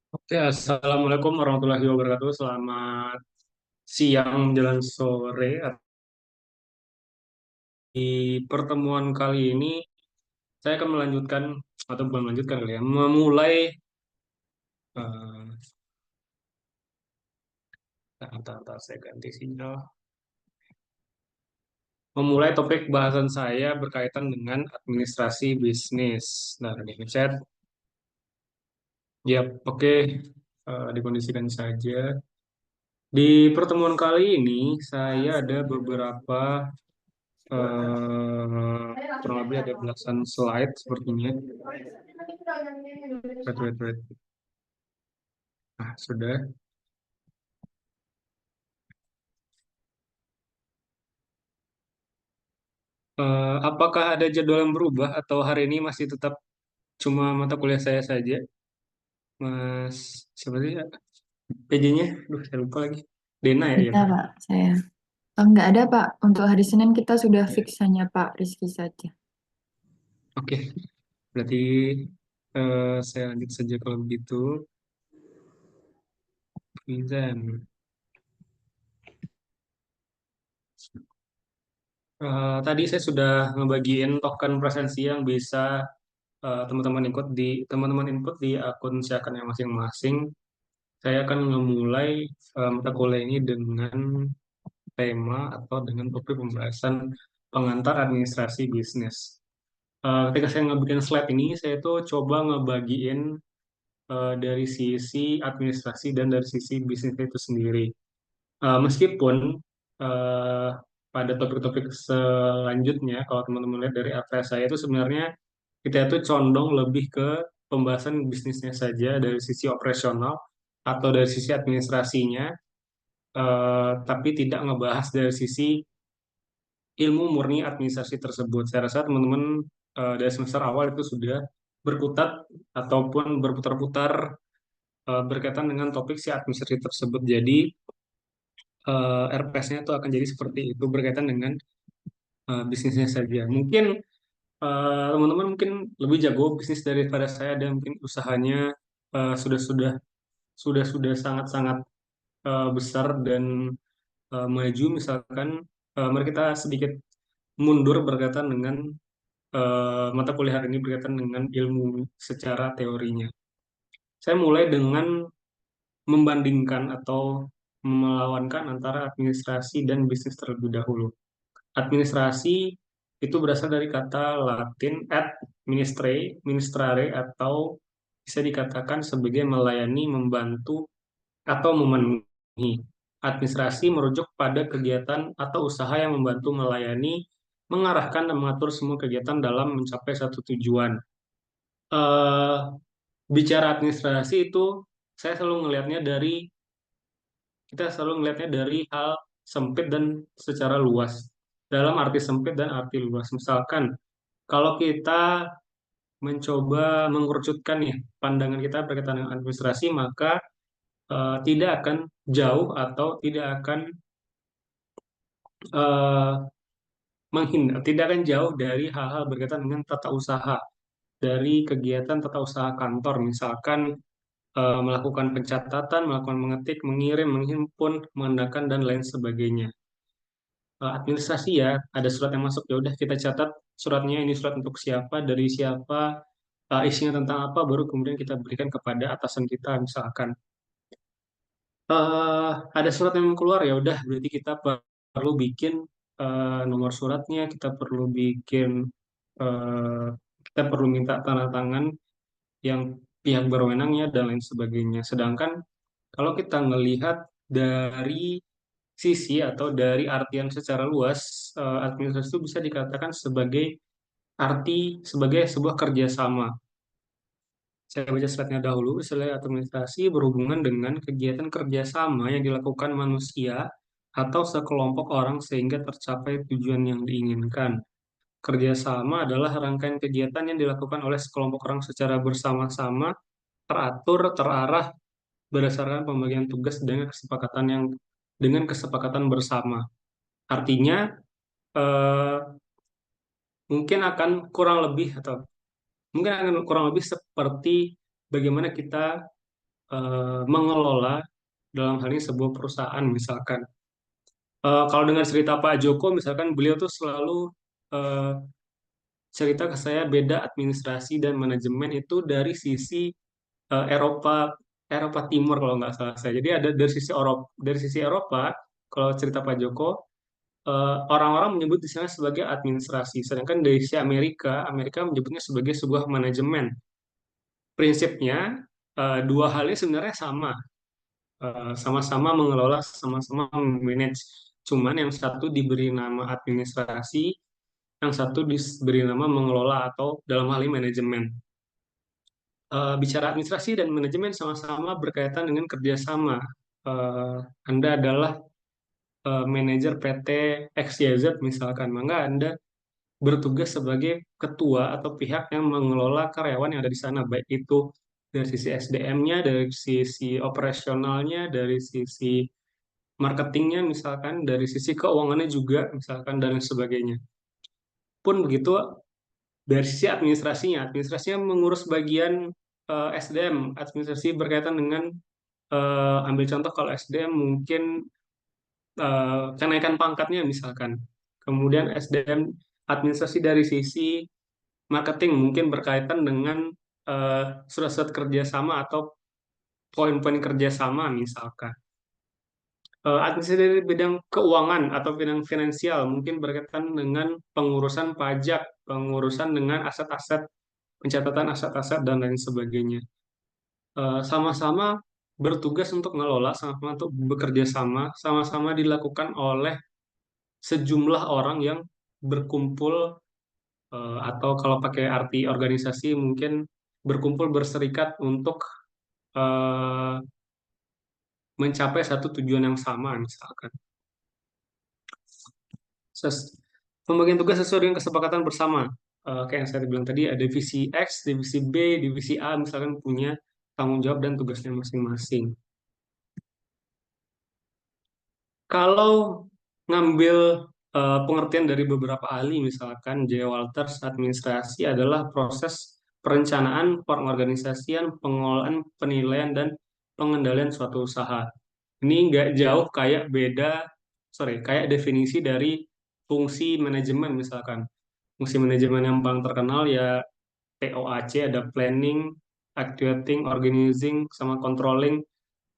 Oke, Assalamualaikum warahmatullahi wabarakatuh. Selamat siang menjelang sore. Di pertemuan kali ini, saya akan melanjutkan, atau bukan melanjutkan kali ya, memulai, eh saya ganti sinyal, memulai topik bahasan saya berkaitan dengan administrasi bisnis. Nah, ini saya, ya, oke, dikondisikan saja. Di pertemuan kali ini, saya ada beberapa kurang lebih ada belasan slide sepertinya. Wait, wait, wait. Nah, sudah. Apakah ada jadwal yang berubah atau hari ini masih tetap cuma mata kuliah saya saja? Mas, siapa sih ya? PJ-nya? Duh, saya lupa lagi. Dena ya, ya. Bisa, Pak, saya. Enggak ada, Pak. Untuk hari Senin kita sudah Ya. fix hanya Pak Rizky saja. Oke, berarti saya lanjut saja kalau begitu. Vincent. Tadi saya sudah ngebagiin token presensi yang bisa teman-teman input di akun siakan yang masing-masing. Saya akan memulai mata kuliah ini dengan tema atau dengan topik pembahasan pengantar administrasi bisnis. Ketika saya ngebikin slide ini, saya tuh coba ngebagiin dari sisi administrasi dan dari sisi bisnis itu sendiri. Meskipun eh, pada topik-topik selanjutnya, kalau teman-teman lihat dari apa saya itu sebenarnya kita itu condong lebih ke pembahasan bisnisnya saja dari sisi operasional atau dari sisi administrasinya, tapi tidak ngebahas dari sisi ilmu murni administrasi tersebut. Saya rasa teman-teman dari semester awal itu sudah berkutat ataupun berputar-putar berkaitan dengan topik si administrasi tersebut. Jadi RPS-nya itu akan jadi seperti itu berkaitan dengan bisnisnya saja. Mungkin teman-teman mungkin lebih jago bisnis daripada saya dan mungkin usahanya sudah sudah sangat-sangat besar dan maju. Misalkan mari kita sedikit mundur berkaitan dengan mata kuliah hari ini berkaitan dengan ilmu secara teorinya. Saya mulai dengan membandingkan atau melawankan antara administrasi dan bisnis terlebih dahulu. Administrasi itu berasal dari kata Latin ad ministrare atau bisa dikatakan sebagai melayani, membantu, atau memenuhi. Administrasi merujuk pada kegiatan atau usaha yang membantu melayani, mengarahkan dan mengatur semua kegiatan dalam mencapai satu tujuan. eh Bicara administrasi itu saya selalu ngelihatnya dari kita selalu ngelihatnya dari hal sempit dan secara luas. Dalam arti sempit dan arti luas. Misalkan kalau kita mencoba mengerucutkan ya pandangan kita berkaitan dengan administrasi, maka tidak akan jauh atau tidak akan eh, menghindar, tidak akan jauh dari hal-hal berkaitan dengan tata usaha, dari kegiatan tata usaha kantor, misalkan melakukan pencatatan, melakukan mengetik, mengirim, menghimpun, menandakan, dan lain sebagainya. Administrasi ya, ada surat yang masuk, ya udah kita catat suratnya, ini surat untuk siapa, dari siapa, isinya tentang apa, baru kemudian kita berikan kepada atasan kita, misalkan. Ada surat yang keluar, ya udah, berarti kita perlu bikin nomor suratnya, kita perlu bikin, eh, kita perlu minta tanda tangan yang pihak berwenangnya, dan lain sebagainya. Sedangkan kalau kita melihat dari sisi atau dari artian secara luas, administrasi itu bisa dikatakan sebagai sebagai sebuah kerjasama. Saya baca slide-nya dahulu. Istilah administrasi berhubungan dengan kegiatan kerjasama yang dilakukan manusia atau sekelompok orang sehingga tercapai tujuan yang diinginkan. Kerjasama adalah rangkaian kegiatan yang dilakukan oleh sekelompok orang secara bersama-sama, teratur, terarah, berdasarkan pembagian tugas dengan kesepakatan bersama. Artinya eh, mungkin akan kurang lebih atau mungkin akan kurang lebih seperti bagaimana kita mengelola dalam hal ini sebuah perusahaan misalkan. Kalau dengar cerita Pak Joko, misalkan beliau tuh selalu eh, cerita ke saya beda administrasi dan manajemen itu dari sisi Eropa Eropa Timur kalau nggak salah saya. Jadi ada dari sisi Eropa, kalau cerita Pak Joko, orang-orang menyebut di sana sebagai administrasi, sedangkan dari sisi Amerika menyebutnya sebagai sebuah manajemen. Prinsipnya dua hal ini sebenarnya sama. Sama-sama mengelola, sama-sama manage. Cuman yang satu diberi nama administrasi, yang satu diberi nama mengelola atau dalam hal ini manajemen. Bicara administrasi dan manajemen sama-sama berkaitan dengan kerjasama. Eh, Anda adalah manajer PT XYZ misalkan, maka Anda bertugas sebagai ketua atau pihak yang mengelola karyawan yang ada di sana, baik itu dari sisi SDM-nya, dari sisi operasionalnya, dari sisi marketingnya misalkan, dari sisi keuangannya juga misalkan, dan lain sebagainya. Pun begitu dari sisi administrasinya mengurus bagian SDM, administrasi berkaitan dengan ambil contoh kalau SDM mungkin kenaikan pangkatnya misalkan. Kemudian SDM administrasi dari sisi marketing mungkin berkaitan dengan surat-surat kerjasama atau poin-poin kerjasama misalkan. Administrasi dari bidang keuangan atau bidang finansial mungkin berkaitan dengan pengurusan pajak, pengurusan dengan aset-aset, pencatatan aset-aset dan lain sebagainya. Sama-sama bertugas untuk ngelola, sama-sama untuk bekerja sama-sama dilakukan oleh sejumlah orang yang berkumpul, atau kalau pakai arti organisasi mungkin berkumpul berserikat untuk eh, mencapai satu tujuan yang sama misalkan. Ses- Pembagian tugas sesuai dengan kesepakatan bersama. Kayak yang saya bilang tadi, ada divisi X, divisi B, divisi A misalkan punya tanggung jawab dan tugasnya masing-masing. Kalau ngambil pengertian dari beberapa ahli, misalkan J. Walters, administrasi adalah proses perencanaan, pengorganisasian, pengelolaan, penilaian, dan pengendalian suatu usaha. Ini nggak jauh kayak definisi dari fungsi manajemen misalkan. Fungsi manajemen yang paling terkenal ya POAC, ada planning, actuating, organizing, sama controlling.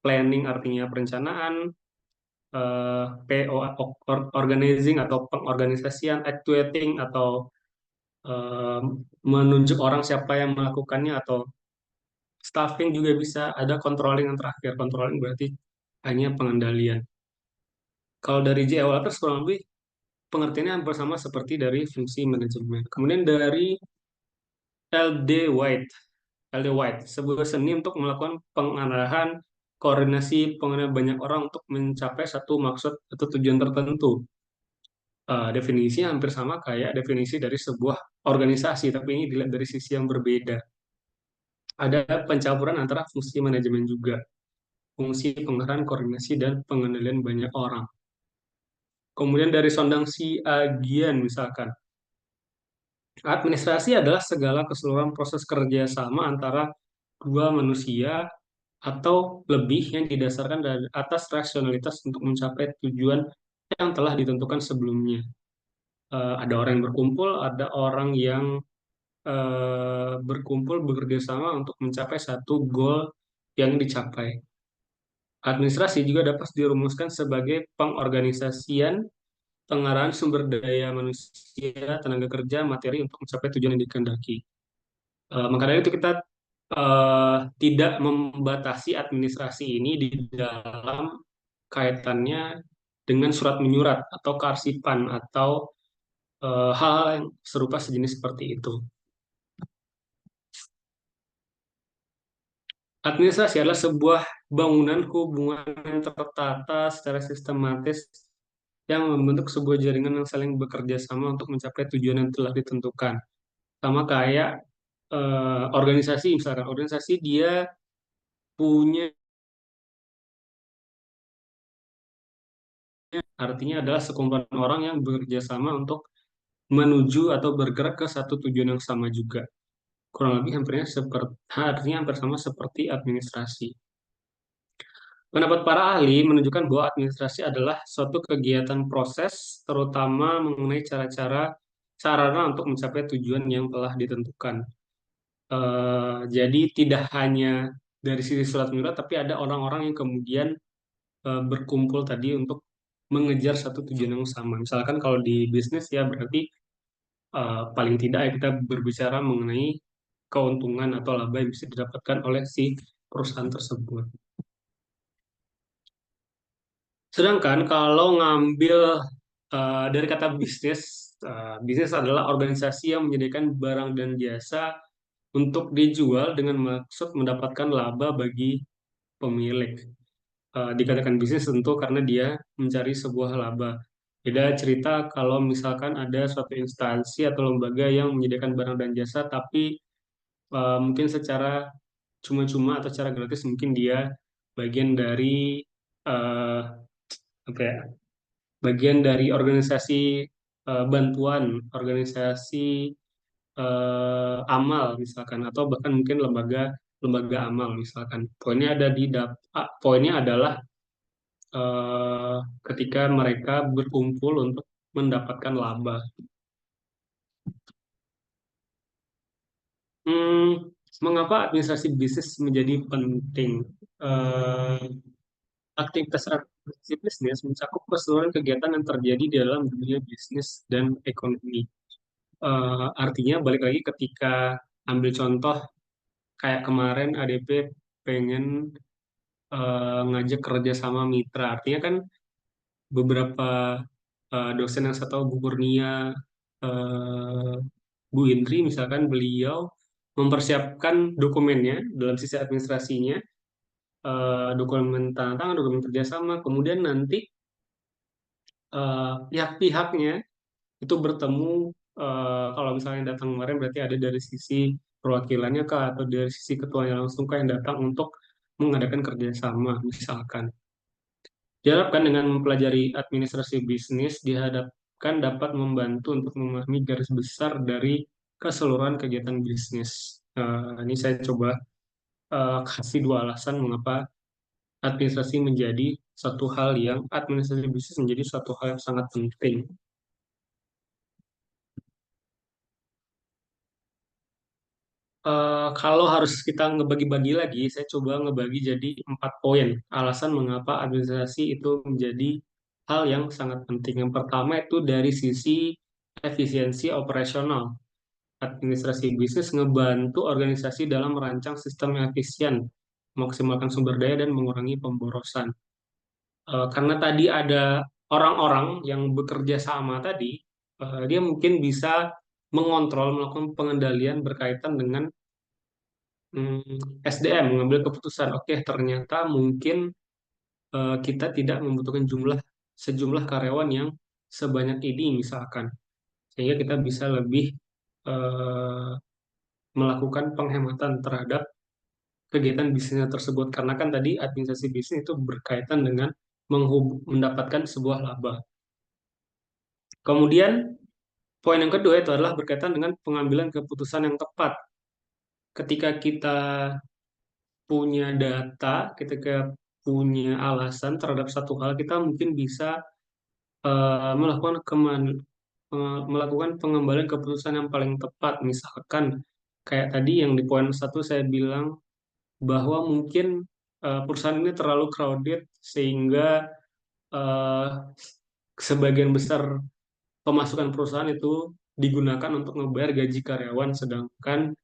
Planning artinya perencanaan, PO organizing atau pengorganisasian, actuating atau eh, menunjuk orang siapa yang melakukannya, atau staffing juga bisa, ada controlling yang terakhir. Controlling berarti hanya pengendalian. Kalau dari J. Walters kurang lebih pengertiannya hampir sama seperti dari fungsi manajemen. Kemudian dari LD White, sebuah seni untuk melakukan pengarahan, koordinasi, pengenalan banyak orang untuk mencapai satu maksud atau tujuan tertentu. Definisinya hampir sama kayak definisi dari sebuah organisasi, tapi ini dilihat dari sisi yang berbeda. Ada pencampuran antara fungsi manajemen juga, fungsi pengarahan, koordinasi, dan pengendalian banyak orang. Kemudian dari Sondang Si Agian misalkan, administrasi adalah segala keseluruhan proses kerjasama antara dua manusia atau lebih yang didasarkan dari atas rasionalitas untuk mencapai tujuan yang telah ditentukan sebelumnya. Ada orang yang berkumpul, ada orang yang berkumpul bekerja sama untuk mencapai satu goal yang dicapai. Administrasi juga dapat dirumuskan sebagai pengorganisasian, pengarahan sumber daya manusia, tenaga kerja, materi untuk mencapai tujuan yang dikehendaki. Maka dari itu kita tidak membatasi administrasi ini di dalam kaitannya dengan surat menyurat atau kearsipan atau hal-hal yang serupa sejenis seperti itu. Administrasi adalah sebuah bangunan hubungan yang tertata secara sistematis yang membentuk sebuah jaringan yang saling bekerja sama untuk mencapai tujuan yang telah ditentukan. Sama kayak organisasi, misalkan organisasi dia punya, artinya adalah sekumpulan orang yang bekerja sama untuk menuju atau bergerak ke satu tujuan yang sama juga. Kurang lebih hampir sama seperti administrasi. Pendapat para ahli menunjukkan bahwa administrasi adalah suatu kegiatan proses, terutama mengenai cara-cara sarana untuk mencapai tujuan yang telah ditentukan. Jadi tidak hanya dari sisi surat menyurat, tapi ada orang-orang yang kemudian berkumpul tadi untuk mengejar satu tujuan yang sama. Misalkan kalau di bisnis ya berarti paling tidak ya kita berbicara mengenai keuntungan atau laba yang bisa didapatkan oleh si perusahaan tersebut. Sedangkan kalau ngambil dari kata bisnis, bisnis adalah organisasi yang menyediakan barang dan jasa untuk dijual dengan maksud mendapatkan laba bagi pemilik. Dikatakan bisnis tentu karena dia mencari sebuah laba. Beda cerita kalau misalkan ada suatu instansi atau lembaga yang menyediakan barang dan jasa, tapi mungkin secara cuma-cuma atau secara gratis mungkin dia bagian dari eh, apa ya, bagian dari organisasi bantuan, organisasi amal misalkan, atau bahkan mungkin lembaga lembaga amal misalkan. Poinnya adalah eh, ketika mereka berkumpul untuk mendapatkan laba. Mengapa administrasi bisnis menjadi penting? Eh, Aktivitas administrasi bisnis mencakup keseluruhan kegiatan yang terjadi di dalam dunia bisnis dan ekonomi. Artinya balik lagi ketika ambil contoh kayak kemarin ADP pengen ngajak kerja sama mitra. Artinya kan beberapa dosen yang saya tahu Bu Kurnia, eh, Bu Indri misalkan beliau mempersiapkan dokumennya dalam sisi administrasinya, dokumen tanda tangan, dokumen kerjasama, kemudian nanti pihak-pihaknya itu bertemu, kalau misalnya datang kemarin berarti ada dari sisi perwakilannya kah atau dari sisi ketuanya langsung kah yang datang untuk mengadakan kerjasama misalkan. Diharapkan dengan mempelajari administrasi bisnis dihadapkan dapat membantu untuk memahami garis besar dari keseluruhan kegiatan bisnis. Ini saya coba kasih dua alasan mengapa administrasi bisnis menjadi suatu hal yang sangat penting. Kalau harus kita ngebagi-bagi lagi, saya coba ngebagi jadi 4 poin. Alasan mengapa administrasi itu menjadi hal yang sangat penting. Yang pertama itu dari sisi efisiensi operasional. Administrasi bisnis ngebantu organisasi dalam merancang sistem yang efisien, memaksimalkan sumber daya, dan mengurangi pemborosan. Karena tadi ada orang-orang yang bekerja sama tadi, dia mungkin bisa mengontrol, melakukan pengendalian berkaitan dengan SDM, mengambil keputusan. Oke, ternyata mungkin kita tidak membutuhkan sejumlah karyawan yang sebanyak ini misalkan, sehingga kita bisa lebih eh, melakukan penghematan terhadap kegiatan bisnisnya tersebut. Karena kan tadi administrasi bisnis itu berkaitan dengan mendapatkan sebuah laba. Kemudian poin yang kedua itu adalah berkaitan dengan pengambilan keputusan yang tepat. Ketika kita punya data, ketika punya alasan terhadap satu hal, kita mungkin bisa melakukan pengembalian keputusan yang paling tepat. Misalkan kayak tadi yang di poin satu saya bilang bahwa mungkin perusahaan ini terlalu crowded sehingga eh, sebagian besar pemasukan perusahaan itu digunakan untuk membayar gaji karyawan, sedangkan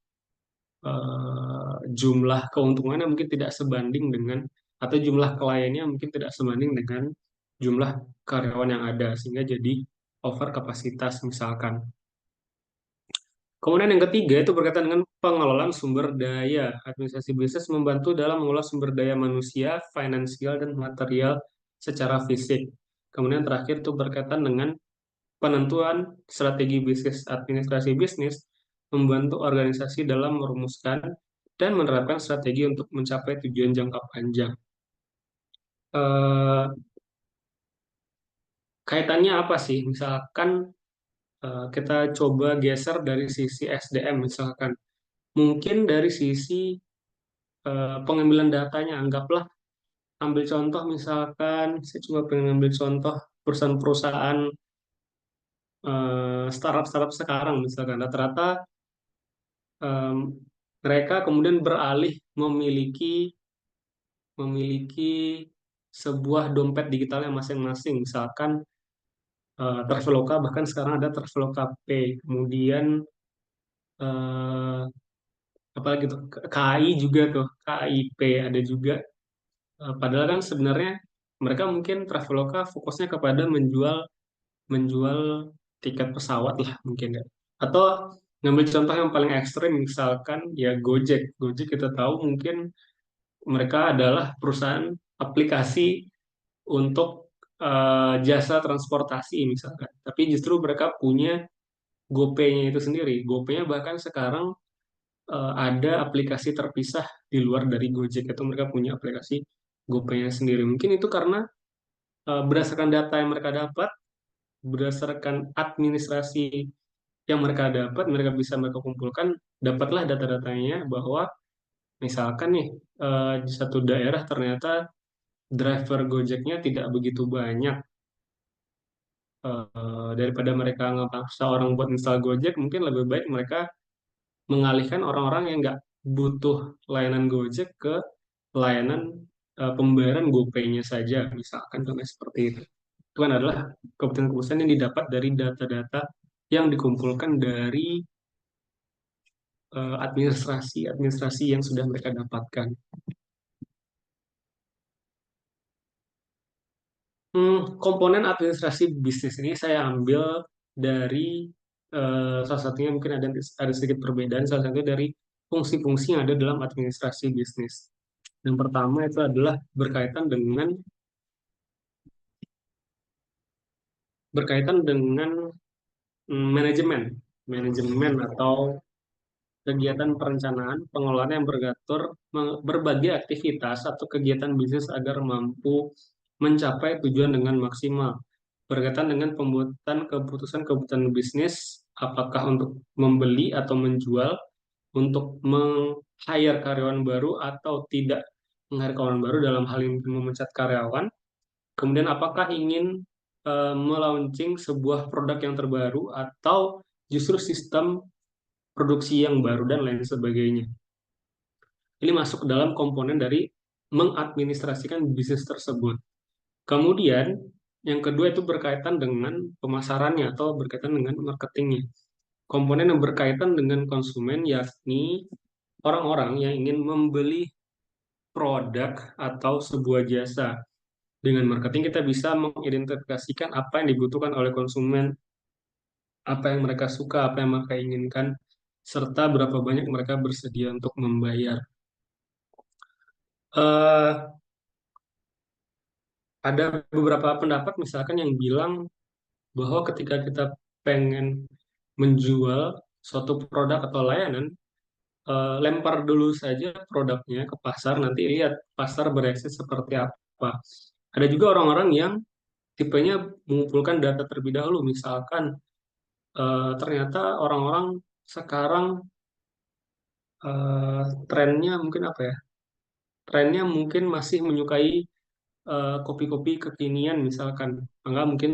jumlah keuntungannya mungkin tidak sebanding dengan, atau jumlah kliennya mungkin tidak sebanding dengan jumlah karyawan yang ada, sehingga jadi over kapasitas misalkan. Kemudian yang ketiga itu berkaitan dengan pengelolaan sumber daya. Administrasi bisnis membantu dalam mengelola sumber daya manusia, finansial, dan material secara fisik. Kemudian terakhir itu berkaitan dengan penentuan strategi bisnis. Administrasi bisnis membantu organisasi dalam merumuskan dan menerapkan strategi untuk mencapai tujuan jangka panjang. Eh, Kaitannya apa sih? Misalkan kita coba geser dari sisi SDM misalkan. Mungkin dari sisi pengambilan datanya, anggaplah ambil contoh misalkan, saya coba pengen ambil contoh perusahaan-perusahaan startup-startup sekarang misalkan rata-rata em, mereka kemudian beralih memiliki memiliki sebuah dompet digitalnya masing-masing. Misalkan Traveloka bahkan sekarang ada Traveloka Pay, kemudian eh, apalagi tuh KAI juga tuh KAIP ada juga. Padahal kan sebenarnya mereka mungkin Traveloka fokusnya kepada menjual menjual tiket pesawat lah mungkin ya. Atau ngambil contoh yang paling ekstrim misalkan ya Gojek. Gojek kita tahu mungkin mereka adalah perusahaan aplikasi untuk jasa transportasi misalkan. Tapi justru mereka punya GoPay-nya itu sendiri. GoPay-nya bahkan sekarang ada aplikasi terpisah di luar dari Gojek itu mereka punya aplikasi GoPay-nya sendiri. Mungkin itu karena berdasarkan data yang mereka dapat, berdasarkan administrasi yang mereka bisa mereka kumpulkan, dapatlah data-datanya bahwa misalkan nih di satu daerah ternyata driver Gojeknya tidak begitu banyak. Daripada mereka ngepaksa orang buat install Gojek, mungkin lebih baik mereka mengalihkan orang-orang yang nggak butuh layanan Gojek ke layanan pembayaran GoPay-nya saja, misalkan contohnya seperti itu. Itu kan adalah keputusan-keputusan yang didapat dari data-data yang dikumpulkan dari administrasi yang sudah mereka dapatkan. Komponen administrasi bisnis ini saya ambil dari salah satunya mungkin ada sedikit perbedaan, salah satunya dari fungsi-fungsi yang ada dalam administrasi bisnis. Yang pertama itu adalah berkaitan dengan manajemen, manajemen atau kegiatan perencanaan pengelolaan yang berbagai aktivitas atau kegiatan bisnis agar mampu mencapai tujuan dengan maksimal. Berkaitan dengan pembuatan keputusan-keputusan bisnis, apakah untuk membeli atau menjual, untuk meng-hire karyawan baru atau tidak meng-hire karyawan baru dalam hal ini memecat karyawan. Kemudian apakah ingin melaunching sebuah produk yang terbaru atau justru sistem produksi yang baru dan lain sebagainya. Ini masuk ke dalam komponen dari mengadministrasikan bisnis tersebut. Kemudian, yang kedua itu berkaitan dengan pemasarannya atau berkaitan dengan marketingnya. Komponen yang berkaitan dengan konsumen yakni orang-orang yang ingin membeli produk atau sebuah jasa. Dengan marketing kita bisa mengidentifikasikan apa yang dibutuhkan oleh konsumen, apa yang mereka suka, apa yang mereka inginkan, serta berapa banyak mereka bersedia untuk membayar. eh ada beberapa pendapat misalkan yang bilang bahwa ketika kita pengen menjual suatu produk atau layanan, lempar dulu saja produknya ke pasar, nanti lihat pasar bereaksi seperti apa. Ada juga orang-orang yang tipenya mengumpulkan data terlebih dahulu, misalkan ternyata orang-orang sekarang trennya mungkin apa ya? Trennya mungkin masih menyukai kopi-kopi kekinian misalkan. Enggak mungkin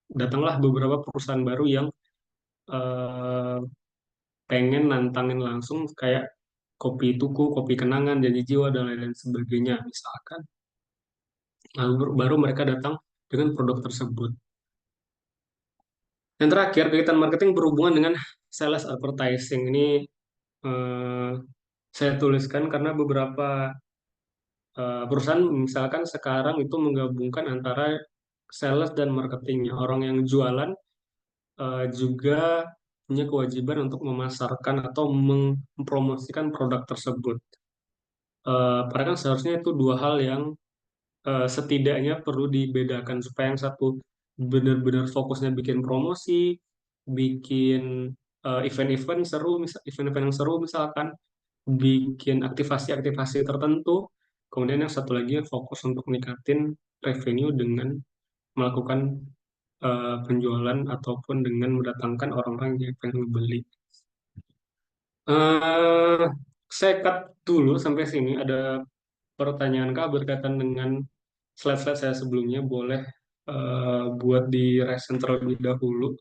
datanglah beberapa perusahaan baru yang eh, pengen nantangin langsung kayak kopi tuku, kopi kenangan, janji jiwa, dan lain-lain sebagainya misalkan. Lalu baru mereka datang dengan produk tersebut. Yang terakhir, kegiatan marketing berhubungan dengan sales advertising. Ini eh, saya tuliskan karena beberapa perusahaan misalkan sekarang itu menggabungkan antara sales dan marketingnya. Orang yang jualan juga punya kewajiban untuk memasarkan atau mempromosikan produk tersebut. Padahal kan seharusnya itu dua hal yang setidaknya perlu dibedakan supaya yang satu benar-benar fokusnya bikin promosi, bikin event-event seru, event-event yang seru misalkan, bikin aktivasi-aktivasi tertentu. Kemudian yang satu lagi fokus untuk ningkatin revenue dengan melakukan penjualan ataupun dengan mendatangkan orang-orang yang pengen beli. Eh, saya cut dulu sampai sini. Ada pertanyaan Kak berkaitan dengan slide-slide saya sebelumnya, boleh buat di resen terlebih dahulu.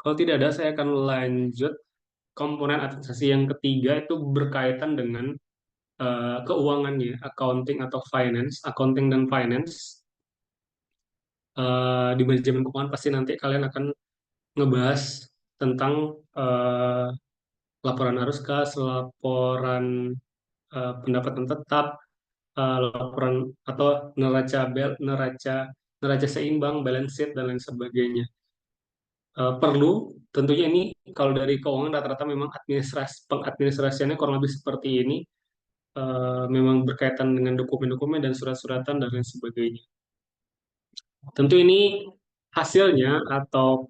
Kalau tidak ada, saya akan lanjut. Komponen administrasi yang ketiga itu berkaitan dengan keuangannya, accounting atau finance, accounting dan finance. Di manajemen keuangan pasti nanti kalian akan ngebahas tentang eh, laporan arus kas, laporan pendapatan tetap, laporan atau neraca seimbang, balance sheet dan lain sebagainya. Perlu tentunya ini kalau dari keuangan rata-rata memang pengadministrasiannya kurang lebih seperti ini, memang berkaitan dengan dokumen-dokumen dan surat-suratan dan lain sebagainya. Tentu ini hasilnya atau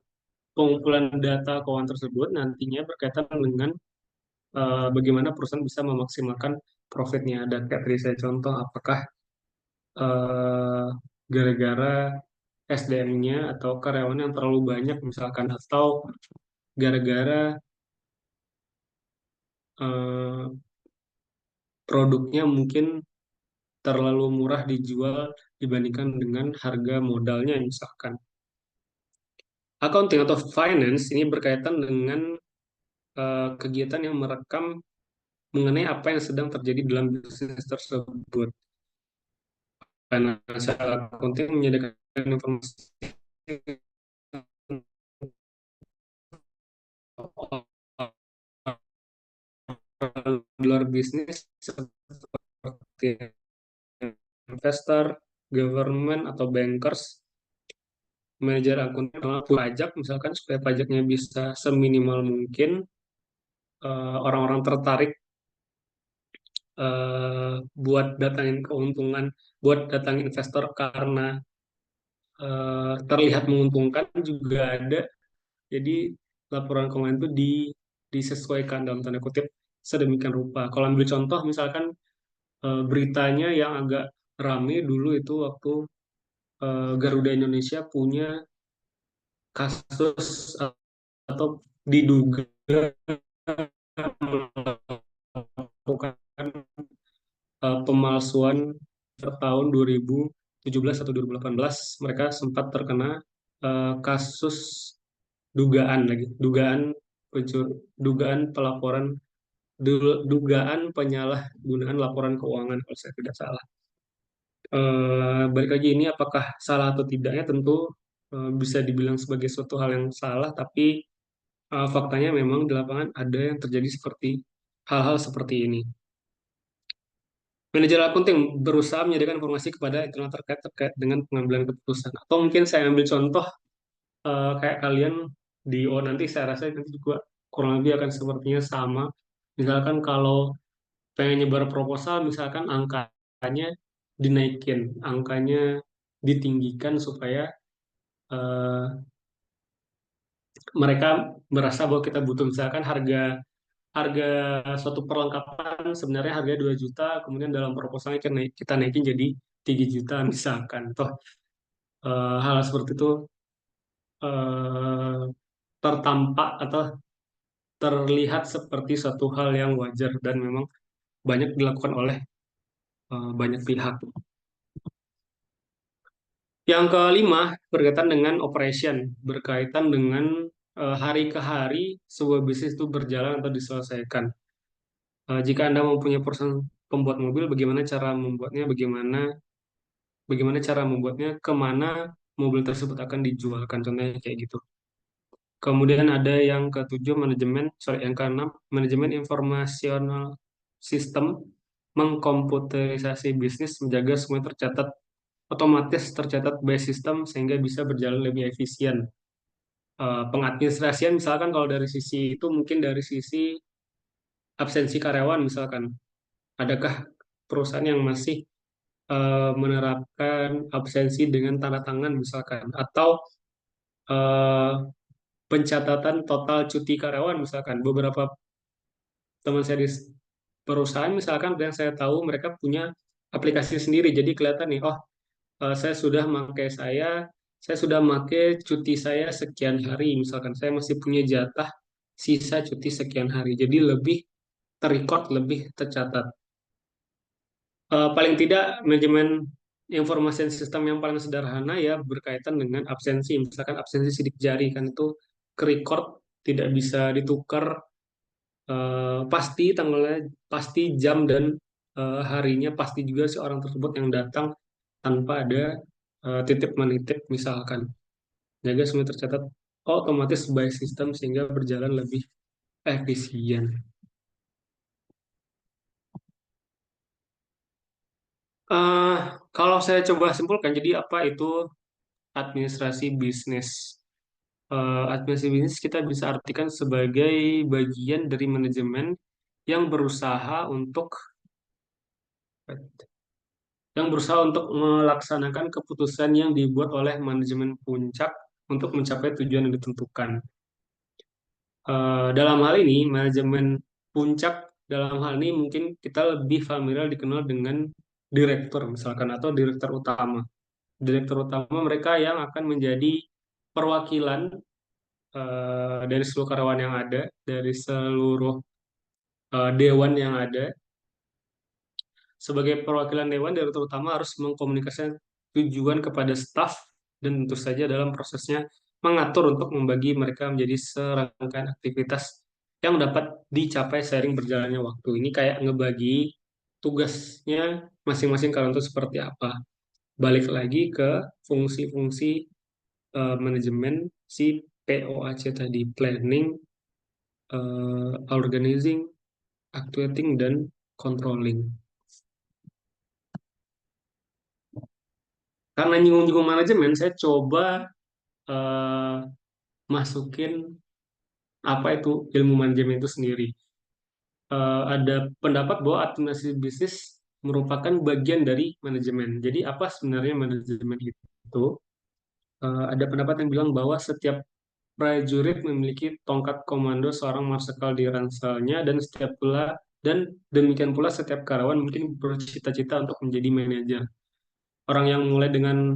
pengumpulan data keuangan tersebut nantinya berkaitan dengan bagaimana perusahaan bisa memaksimalkan profitnya. Dan kayak tadi saya contoh, apakah eh, gara-gara SDM-nya atau karyawan yang terlalu banyak misalkan, atau gara-gara eh, produknya mungkin terlalu murah dijual dibandingkan dengan harga modalnya misalkan. Accounting atau finance ini berkaitan dengan kegiatan yang merekam mengenai apa yang sedang terjadi dalam bisnis tersebut. Financial accounting menyediakan informasi di luar bisnis seperti investor, government atau bankers, manajer akuntan, pajak misalkan, supaya pajaknya bisa seminimal mungkin. Orang-orang tertarik buat datangin keuntungan, buat datangin investor karena terlihat menguntungkan juga ada. Jadi laporan keuangan itu disesuaikan dalam tanda kutip sedemikian rupa. Kalau ambil contoh misalkan beritanya yang agak rame dulu itu waktu Garuda Indonesia punya kasus atau diduga melakukan pemalsuan tahun 2017 atau 2018. Mereka sempat terkena kasus dugaan pelaporan, dugaan penyalahgunaan laporan keuangan kalau saya tidak salah. Balik lagi, ini apakah salah atau tidaknya tentu bisa dibilang sebagai suatu hal yang salah, tapi faktanya memang di lapangan ada yang terjadi seperti hal-hal seperti ini. Manajer akunting berusaha menyediakan informasi kepada internal terkait terkait dengan pengambilan keputusan. Atau mungkin saya ambil contoh kayak kalian di nanti saya rasa nanti juga kurang lebih akan sepertinya sama. Misalkan kalau pengen nyebar proposal, misalkan angkanya dinaikin, angkanya ditinggikan supaya eh, mereka merasa bahwa kita butuh, misalkan harga harga suatu perlengkapan sebenarnya harga 2 juta, kemudian dalam proposalnya kita naikin jadi 3 juta misalkan. Toh hal seperti itu eh, tertampak atau terlihat seperti suatu hal yang wajar dan memang banyak dilakukan oleh banyak pihak. Yang kelima berkaitan dengan operation, berkaitan dengan hari ke hari sebuah bisnis itu berjalan atau diselesaikan. Jika Anda mempunyai perusahaan pembuat mobil, bagaimana cara membuatnya, bagaimana bagaimana cara membuatnya, kemana mobil tersebut akan dijualkan, contohnya kayak gitu. Kemudian ada yang ketujuh, yang keenam, manajemen informasional sistem, mengkomputerisasi bisnis, menjaga semua tercatat, otomatis tercatat by sistem sehingga bisa berjalan lebih efisien. Pengadministrasian misalkan kalau dari sisi itu mungkin dari sisi absensi karyawan misalkan, adakah perusahaan yang masih menerapkan absensi dengan tanda tangan misalkan, atau eh, pencatatan total cuti karyawan misalkan. Beberapa teman saya di perusahaan misalkan yang saya tahu mereka punya aplikasi sendiri, jadi kelihatan nih, oh saya sudah memakai saya saya sudah pakai cuti saya sekian hari, misalkan saya masih punya jatah sisa cuti sekian hari. Jadi lebih terrecord, lebih tercatat. Paling tidak manajemen informasi dan sistem yang paling sederhana ya berkaitan dengan absensi. Misalkan absensi sidik jari kan itu ke record, tidak bisa ditukar, pasti tanggalnya, pasti jam dan harinya, pasti juga si orang tersebut yang datang tanpa ada titip menitip misalkan. Jaga semua tercatat otomatis by sistem sehingga berjalan lebih efisien. Eh, Kalau saya coba simpulkan, jadi apa itu administrasi bisnis? Administrasi bisnis kita bisa artikan sebagai bagian dari manajemen yang berusaha untuk melaksanakan keputusan yang dibuat oleh manajemen puncak untuk mencapai tujuan yang ditentukan. Dalam hal ini, manajemen puncak dalam hal ini mungkin kita lebih familiar dikenal dengan direktur misalkan atau direktur utama. Direktur utama mereka yang akan menjadi perwakilan dari seluruh karyawan yang ada, dari seluruh dewan yang ada. Sebagai perwakilan dewan, direktur utama harus mengkomunikasikan tujuan kepada staf dan tentu saja dalam prosesnya mengatur untuk membagi mereka menjadi serangkaian aktivitas yang dapat dicapai seiring berjalannya waktu. Ini kayak ngebagi tugasnya masing-masing kalau itu seperti apa. Balik lagi ke fungsi-fungsi manajemen si POAC tadi, planning, organizing, actuating, dan controlling. Karena nyinggung-nyinggung manajemen, saya coba eh, masukin apa itu ilmu manajemen itu sendiri. Ada pendapat bahwa administrasi bisnis merupakan bagian dari manajemen. Jadi apa sebenarnya manajemen itu? Ada pendapat yang bilang bahwa setiap prajurit memiliki tongkat komando seorang marsikal di ranselnya dan demikian pula setiap karyawan mungkin bercita-cita untuk menjadi manajer. Orang yang mulai dengan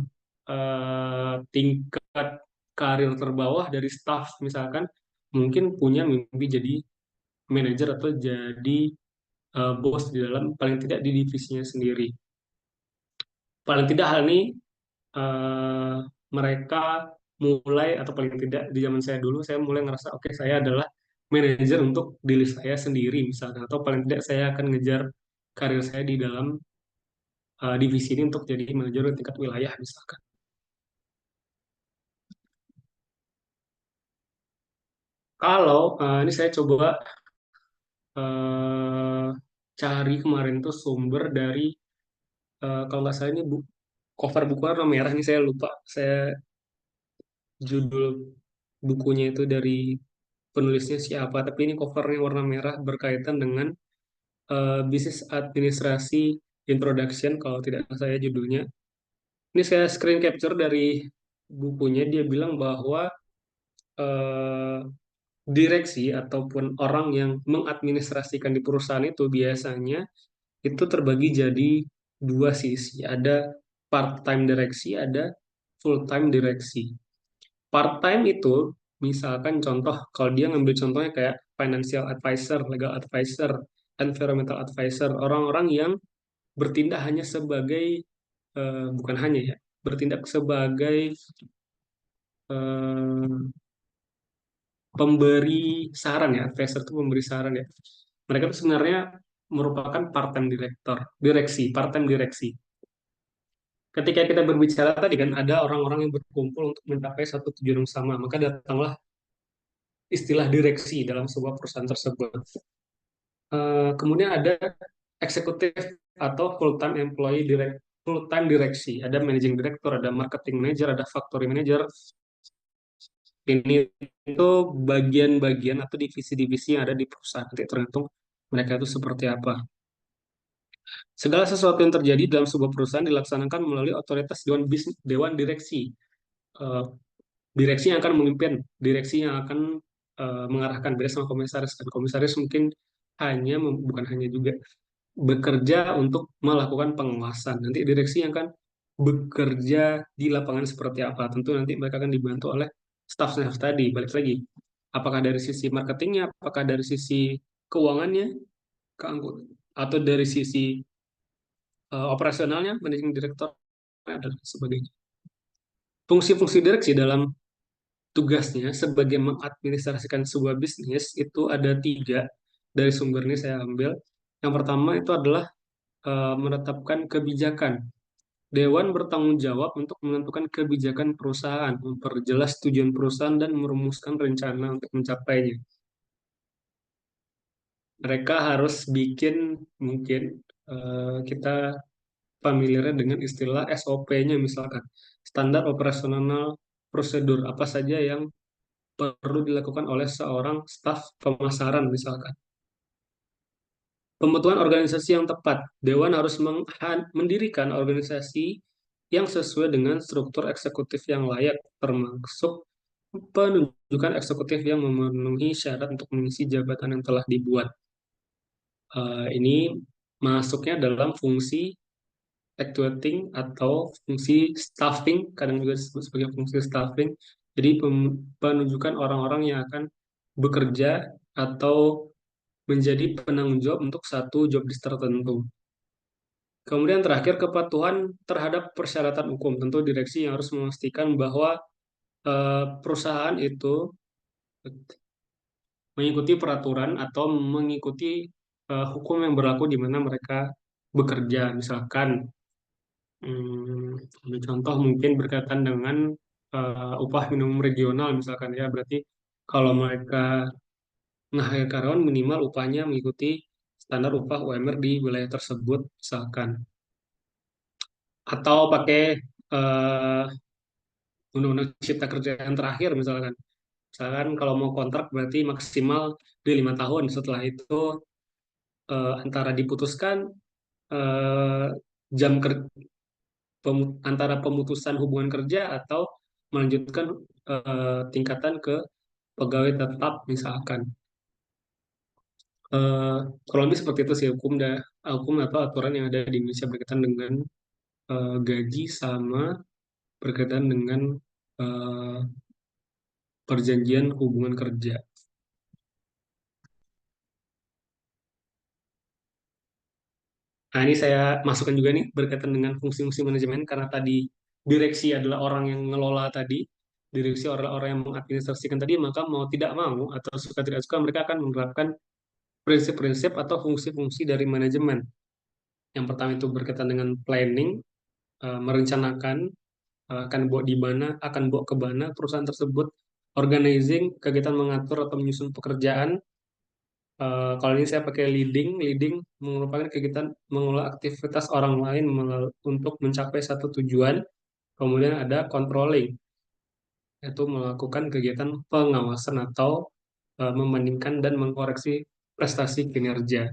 tingkat karir terbawah dari staff misalkan mungkin punya mimpi jadi manajer atau jadi bos di dalam paling tidak di divisinya sendiri. Paling tidak hal ini eh, mereka mulai atau paling tidak di zaman saya dulu saya mulai ngerasa oke saya adalah manajer untuk diri saya sendiri misalkan atau paling tidak saya akan ngejar karir saya di dalam divisi ini untuk jadi manajer di tingkat wilayah misalkan. Kalau ini saya coba eh, cari kemarin tuh sumber dari kalau nggak salah ini cover buku warna merah ini saya lupa saya judul bukunya itu dari penulisnya siapa tapi ini covernya warna merah berkaitan dengan bisnis administrasi introduction kalau tidak salah saya judulnya. Ini saya screen capture dari bukunya dia bilang bahwa eh, direksi ataupun orang yang mengadministrasikan di perusahaan itu biasanya itu terbagi jadi dua sisi. Ada part-time direksi, ada full-time direksi. Part-time itu, misalkan contoh, kalau dia ngambil contohnya kayak financial advisor, legal advisor, environmental advisor, orang-orang yang bertindak hanya sebagai, bukan hanya ya, bertindak sebagai eh, pemberi saran ya, advisor itu pemberi saran ya. Mereka itu sebenarnya merupakan part-time part-time direksi. Ketika kita berbicara tadi kan ada orang-orang yang berkumpul untuk mencapai satu tujuan yang sama, maka datanglah istilah direksi dalam sebuah perusahaan tersebut. Kemudian ada eksekutif atau full time direksi. Ada managing director, ada marketing manager, ada factory manager. Ini itu bagian-bagian atau divisi-divisi yang ada di perusahaan. Nanti tergantung mereka itu seperti apa. Segala sesuatu yang terjadi dalam sebuah perusahaan dilaksanakan melalui otoritas dewan direksi. Eh, Direksi yang akan memimpin, direksi yang akan mengarahkan beda sama komisaris. Dan komisaris mungkin bukan hanya juga bekerja untuk melakukan pengawasan. Nanti direksi yang akan bekerja di lapangan seperti apa. Tentu nanti mereka akan dibantu oleh staff-staff tadi. Balik lagi, apakah dari sisi marketingnya, apakah dari sisi keuangannya, atau dari sisi operasionalnya, managing director, dan sebagainya. Fungsi-fungsi direksi dalam tugasnya sebagai mengadministrasikan sebuah bisnis itu ada tiga dari sumber ini saya ambil. Yang pertama itu adalah menetapkan kebijakan. Dewan bertanggung jawab untuk menentukan kebijakan perusahaan, memperjelas tujuan perusahaan, dan merumuskan rencana untuk mencapainya. Mereka harus bikin, mungkin kita familiar dengan istilah SOP-nya, misalkan standar operasional prosedur apa saja yang perlu dilakukan oleh seorang staf pemasaran, misalkan. Pembentukan organisasi yang tepat. Dewan harus mendirikan organisasi yang sesuai dengan struktur eksekutif yang layak, termasuk penunjukan eksekutif yang memenuhi syarat untuk mengisi jabatan yang telah dibuat. Ini masuknya dalam fungsi actuating atau fungsi staffing, kadang juga disebut sebagai fungsi staffing. Jadi penunjukan orang-orang yang akan bekerja atau menjadi penanggung jawab untuk satu job desk tertentu. Kemudian terakhir, kepatuhan terhadap persyaratan hukum. Tentu direksi yang harus memastikan bahwa perusahaan itu mengikuti peraturan atau mengikuti hukum yang berlaku di mana mereka bekerja. Misalkan, ambil contoh mungkin berkaitan dengan upah minimum regional, misalkan ya. Berarti kalau mereka nge-hire karyawan, minimal upahnya mengikuti standar upah UMR di wilayah tersebut, misalkan. Atau pakai eh, undang-undang cipta kerja yang terakhir, misalkan. Misalkan kalau mau kontrak berarti maksimal di 5 tahun. Setelah itu antara diputuskan eh, jam antara pemutusan hubungan kerja atau melanjutkan tingkatan ke pegawai tetap, misalkan. Eh, Kurang lebih seperti itu sih hukum atau aturan yang ada di Indonesia berkaitan dengan gaji sama berkaitan dengan eh, perjanjian hubungan kerja. Nah, ini saya masukkan juga nih berkaitan dengan fungsi-fungsi manajemen, karena tadi direksi adalah orang yang ngelola tadi, direksi adalah orang yang mengadministrasikan tadi, maka mau tidak mau atau suka tidak suka mereka akan menerapkan prinsip-prinsip atau fungsi-fungsi dari manajemen. Yang pertama itu berkaitan dengan planning, merencanakan akan bawa di mana, akan bawa ke mana perusahaan tersebut, organizing, kegiatan mengatur atau menyusun pekerjaan. Kalau ini saya pakai leading. Leading merupakan kegiatan mengelola aktivitas orang lain untuk mencapai satu tujuan. Kemudian ada controlling, yaitu melakukan kegiatan pengawasan atau membandingkan dan mengkoreksi prestasi kinerja.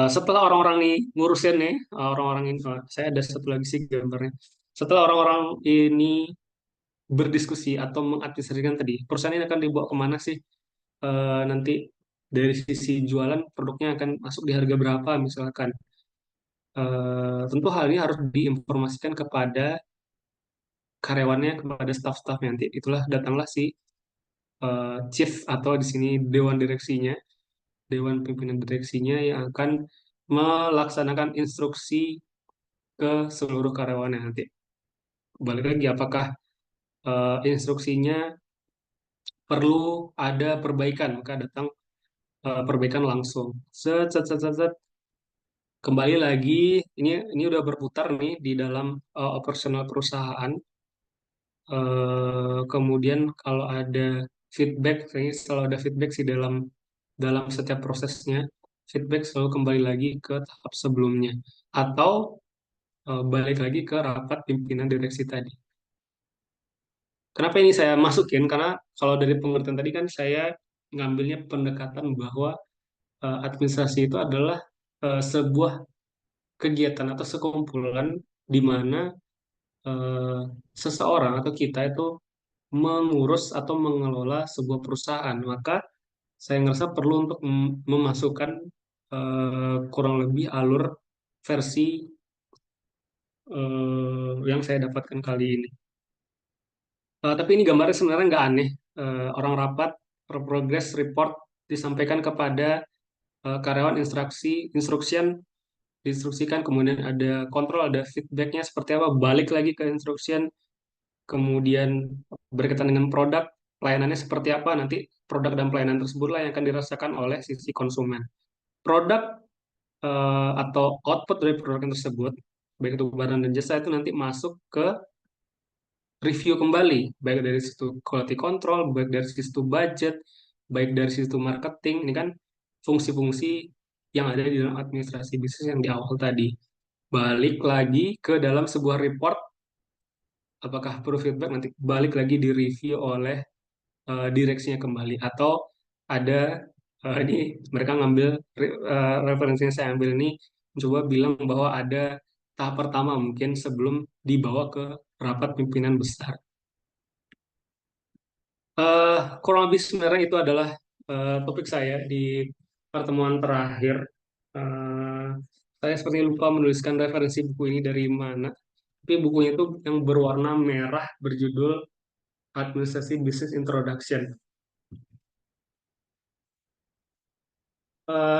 Setelah orang-orang nih ngurusin nih, orang-orang ini, saya ada satu lagi sih gambarnya. Setelah orang-orang ini berdiskusi atau mengadministrasikan tadi, perusahaan ini akan dibawa kemana sih? Nanti dari sisi jualan produknya akan masuk di harga berapa, misalkan. Tentu hal ini harus diinformasikan kepada karyawannya, kepada staff-staffnya. Nanti itulah datanglah si chief atau di sini dewan direksinya, dewan pimpinan direksinya yang akan melaksanakan instruksi ke seluruh karyawannya nanti. Balik lagi, apakah instruksinya perlu ada perbaikan, maka datang perbaikan langsung. Set, set, set, set, set. Kembali lagi, ini udah berputar nih di dalam operasional perusahaan. Kemudian kalau ada feedback, kayaknya selalu ada feedback sih dalam dalam setiap prosesnya. Feedback selalu kembali lagi ke tahap sebelumnya, atau balik lagi ke rapat pimpinan direksi tadi. Kenapa ini saya masukin? Karena kalau dari pengertian tadi kan saya ngambilnya pendekatan bahwa administrasi itu adalah sebuah kegiatan atau sekumpulan di mana eh, seseorang atau kita itu mengurus atau mengelola sebuah perusahaan. Maka saya ngerasa perlu untuk memasukkan kurang lebih alur versi yang saya dapatkan kali ini. Tapi ini gambarnya sebenarnya nggak aneh. Orang rapat, progress report disampaikan kepada karyawan diinstruksikan, kemudian ada kontrol, ada feedbacknya seperti apa, balik lagi ke instruction, kemudian berkaitan dengan produk, pelayanannya seperti apa, nanti produk dan pelayanan tersebutlah yang akan dirasakan oleh sisi konsumen. Produk atau output dari produk yang tersebut, baik itu barang dan jasa itu nanti masuk ke review kembali, baik dari situ quality control, baik dari situ budget, baik dari situ marketing. Ini kan fungsi-fungsi yang ada di dalam administrasi bisnis yang di awal tadi. Balik lagi ke dalam sebuah report, apakah perlu feedback, nanti balik lagi di review oleh direksinya kembali. Atau ada, ini mereka ngambil, referensi yang saya ambil ini, mencoba bilang bahwa ada tahap pertama mungkin sebelum dibawa ke rapat pimpinan besar. Eh, Kurang lebih sebenarnya itu adalah topik saya di pertemuan terakhir. Eh, saya seperti lupa menuliskan referensi buku ini dari mana, tapi bukunya itu yang berwarna merah berjudul Administrasi Business Introduction.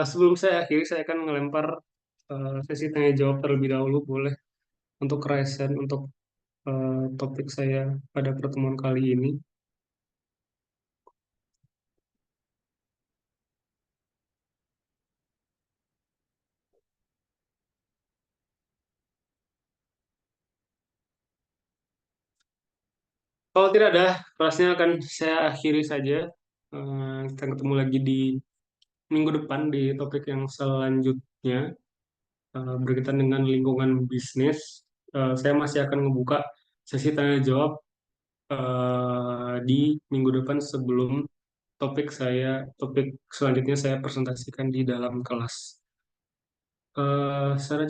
Sebelum saya akhiri, saya akan melempar sesi tanya jawab terlebih dahulu, boleh, untuk Raisen, untuk topik saya pada pertemuan kali ini. Kalau tidak ada, kelasnya akan saya akhiri saja. Kita ketemu lagi di minggu depan di topik yang selanjutnya, berkaitan dengan lingkungan bisnis. Saya masih akan membuka sesi tanya jawab di minggu depan sebelum topik selanjutnya saya presentasikan di dalam kelas. Saya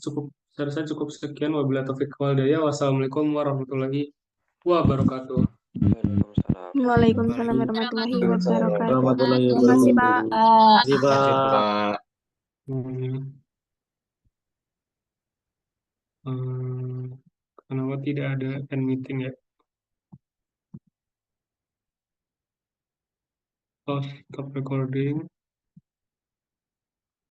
cukup saya rasa cukup sekian, wabillahi taufiq wal hidayah. Wassalamualaikum warahmatullahi wabarakatuh. Waalaikumsalam. Waalaikumsalam warahmatullahi wabarakatuh. Warahmatullahi Terima kasih, Pak. wabarakatuh. Pak. Terima kasih, Pak. Pak. Hmm, Kenapa tidak ada end meeting ya? Oh, stop recording.